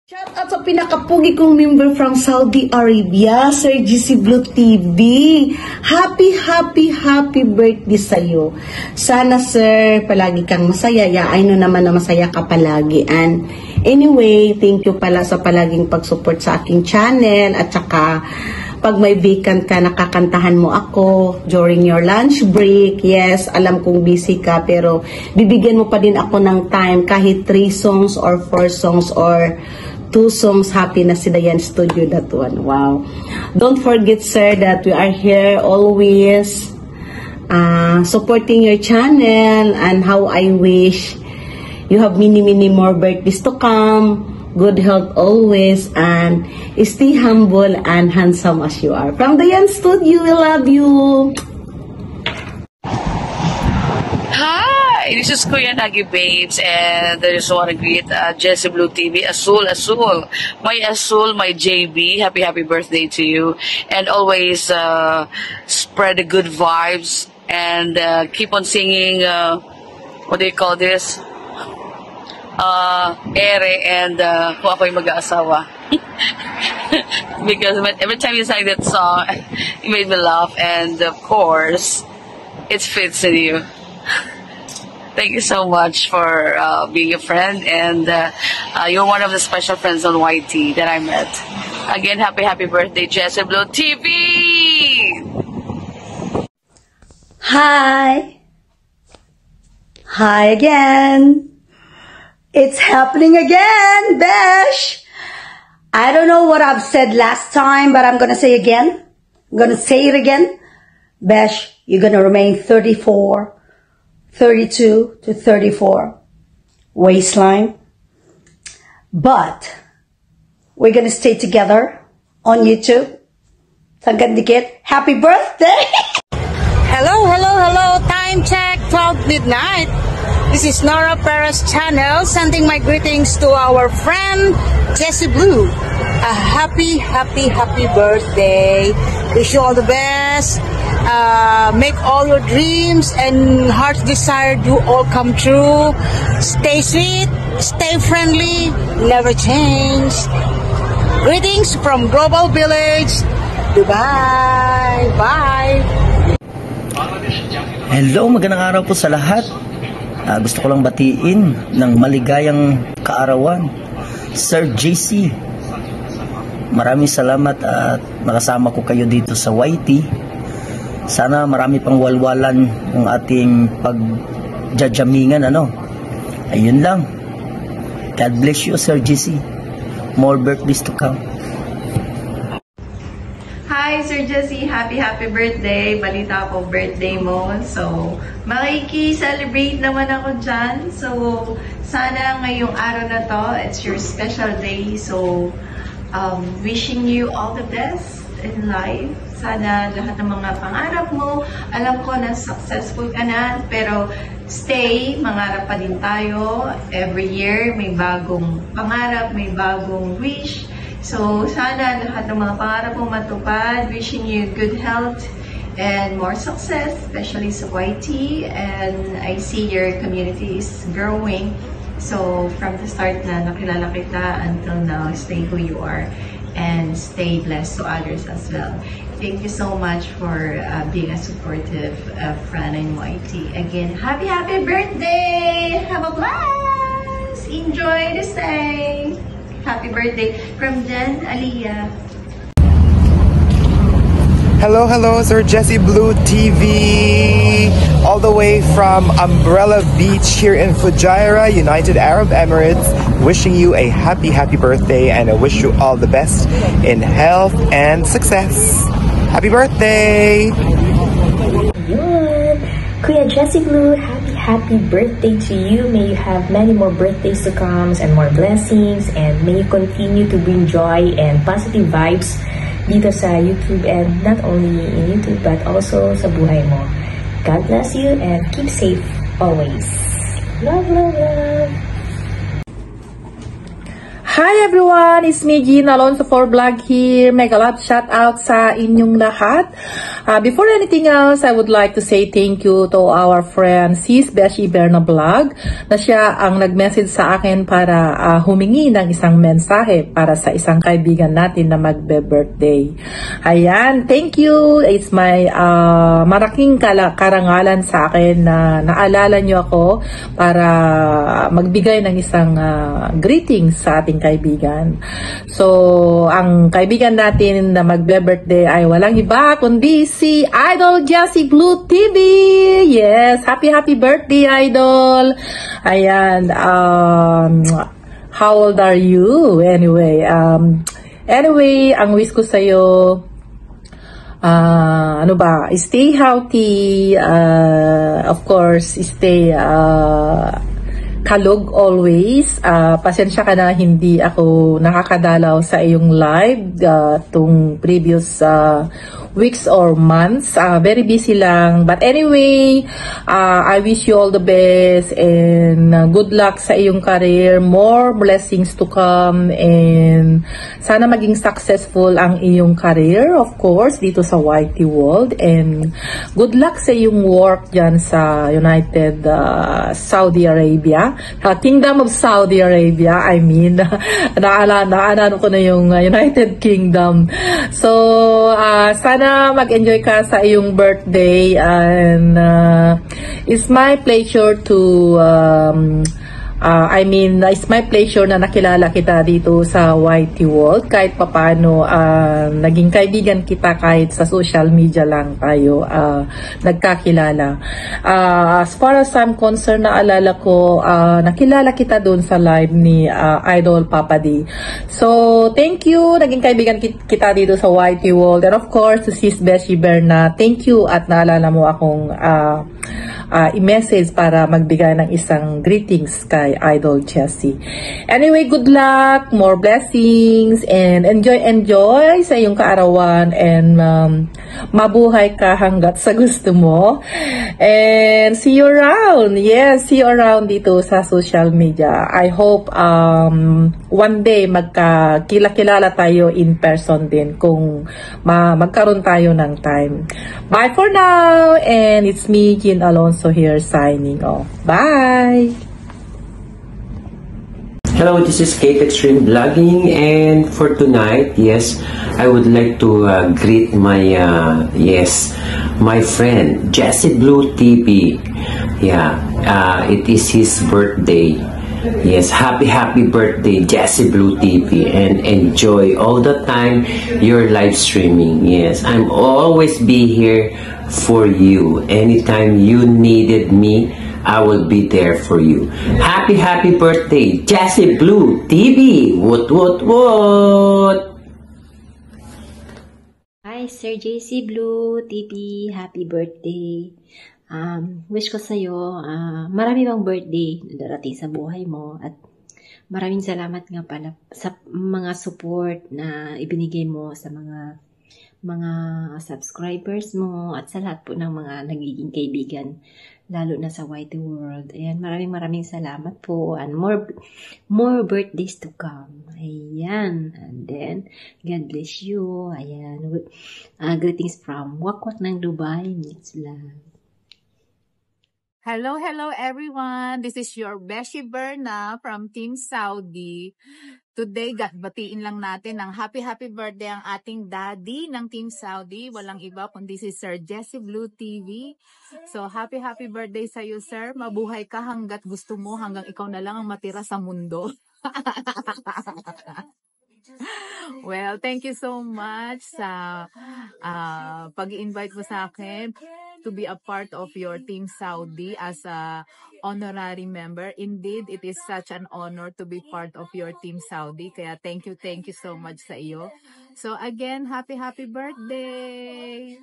Shout out sa pinakapugi kong member from Saudi Arabia, Sir GC Blue TV. Happy birthday sa'yo. Sana sir, palagi kang masaya. I know naman na masaya ka palagi. And anyway, thank you pala sa palaging pag-support sa aking channel. At saka, pag may vacant ka, nakakantahan mo ako during your lunch break. Yes, alam kong busy ka, pero bibigyan mo pa din ako ng time kahit 3 songs or 4 songs or 2 songs. Happy na si Dayan Studio, that one. Wow. Don't forget, sir, that we are here always supporting your channel, and how I wish you have many more birthdays to come. Good health always, and stay humble and handsome as you are. From Dayan Studio, we love you. Hi, this is Kuya Nagi Babes, and I just want to greet Jessie Blue TV, Azul, my JB, happy birthday to you, and always spread the good vibes, and keep on singing, what do you call this? Ere, and kung ako'y mag-aasawa. Because every time you sang that song, it made me laugh, and of course, it fits in you. Thank you so much for being a friend, and you're one of the special friends on YT that I met. Again, happy birthday, Jessie Blue TV! Hi again. It's happening again, Besh. I don't know what I've said last time, but I'm gonna say again. I'm gonna say it again. Besh, you're gonna remain 32 to 34 waistline. But we're gonna stay together on YouTube. Hanggang dikit. Happy birthday! Hello. Time check, 12 midnight. This is Nora Perez channel, sending my greetings to our friend Jessie Blue. A happy birthday. Wish you all the best. Make all your dreams and heart's desire do all come true. Stay sweet, stay friendly, never change. Greetings from Global Village, Dubai. Bye. Hello, magandang araw po sa lahat. Gusto ko lang batiin ng maligayang kaarawan, Sir JC. Maraming salamat at nakasama ko kayo dito sa YT. Sana marami pang walwalan ng ating pagjajamingan, Ayun lang. God bless you, Sir JC. More birthdays to come. Hi, Sir Jessie. Happy birthday. Balita ko, birthday mo. So, makiki-celebrate naman ako dyan. So, sana ngayong araw na to, it's your special day. So, wishing you all the best in life. Sana lahat ng mga pangarap mo, alam ko na successful ka na, pero stay, mangarap pa din tayo. Every year, may bagong pangarap, may bagong wish. So, sana lahat ng mga pangarap mo matupad. Wishing you good health and more success, especially sa YT. And I see your community is growing. So, from the start na nakilala kita until now, stay who you are and stay blessed to others as well. Thank you so much for being a supportive friend in YT. Again, happy birthday! Have a blast! Enjoy the stay! Happy birthday from Jen Aliyah. Hello, Sir Jessie Blue TV, all the way from Umbrella Beach here in Fujairah, United Arab Emirates, wishing you a happy birthday, and I wish you all the best in health and success. Happy birthday! Good. Kuya Jessie Blue, happy birthday to you. May you have many more birthdays to come and more blessings, and may you continue to bring joy and positive vibes dito sa YouTube, and not only in YouTube but also sa buhay mo. God bless you and keep safe always. Love. Hi everyone! It's me, Jean Alonso for Vlog here. Mega love shout out sa inyong lahat. Before anything else, I would like to say thank you to our friend Sis Beshi Berna Vlog na siya ang nag-message sa akin para humingi ng isang mensahe para sa isang kaibigan natin na magbe-birthday. Ayan, thank you. It's my malaking karangalan sa akin na naalala nyo ako para magbigay ng isang greetings sa ating kaibigan. So, ang kaibigan natin na magbe-birthday ay walang iba kundi si Idol Jessie Blue TV. Yes, happy birthday, Idol. Ayan, how old are you? Anyway, ang wish ko sa'yo, stay healthy, of course, stay kalog always. Pasensya ka na hindi ako nakakadalaw sa iyong live tung previous weeks or months. Very busy lang. But anyway, I wish you all the best and good luck sa iyong career. More blessings to come and sana maging successful ang iyong career, of course, dito sa YT World. And good luck sa iyong work dyan sa United Saudi Arabia. Kingdom of Saudi Arabia, I mean. Naalala ko na yung United Kingdom. So, sana mag-enjoy ka sa iyong birthday and it's my pleasure to it's my pleasure na nakilala kita dito sa YT World. Kahit papano, naging kaibigan kita kahit sa social media lang tayo nagkakilala. As far as I'm concerned, naalala ko, nakilala kita doon sa live ni Idol Papa D. So, thank you. Naging kaibigan kita dito sa YT World. And of course, to Sis Beshi Berna, thank you at naalala mo akong i-message para magbigay ng isang greetings kay Idol Jessie. Anyway, good luck, more blessings, and enjoy sa iyong kaarawan and mabuhay ka hanggat sa gusto mo. And see you around. Yes, see you around dito sa social media. I hope one day magkakilala tayo in person din kung magkaroon tayo ng time. Bye for now, and it's me, Jean Alonso here signing off. Bye! Hello, this is Kate Extreme Vlogging, and for tonight, yes, I would like to greet my my friend Jessie Blue TV. Yeah, it is his birthday. Yes, happy birthday, Jessie Blue TV, and enjoy all the time your live streaming. Yes, I'm always be here for you. Anytime you needed me, I will be there for you. Happy birthday, Jessie Blue TV. What? Hi, Sir JC Blue TV. Happy birthday. Wish ko sa'yo, marami bang birthday na darating sa buhay mo at maraming salamat nga pala sa mga support na ibinigay mo sa mga subscribers mo at sa lahat po ng mga nagiging kaibigan, lalo na sa YT World. Ayan, maraming salamat po and more birthdays to come. Ayan, and then God bless you. Ayan, greetings from Wakwak ng Dubai. It's love. Hello everyone. This is your Beshi Berna from Team Saudi. Today, batiin lang natin ng happy birthday ang ating daddy ng Team Saudi. Walang iba kundi si Sir Jessie Blue TV. So, happy birthday sa iyo, sir. Mabuhay ka hanggat gusto mo, hanggang ikaw na lang ang matira sa mundo. Well, thank you so much sa pag-i-invite mo sa akin to be a part of your Team Saudi as a honorary member. Indeed, it is such an honor to be part of your Team Saudi. Kaya thank you so much sa iyo. So again, happy birthday!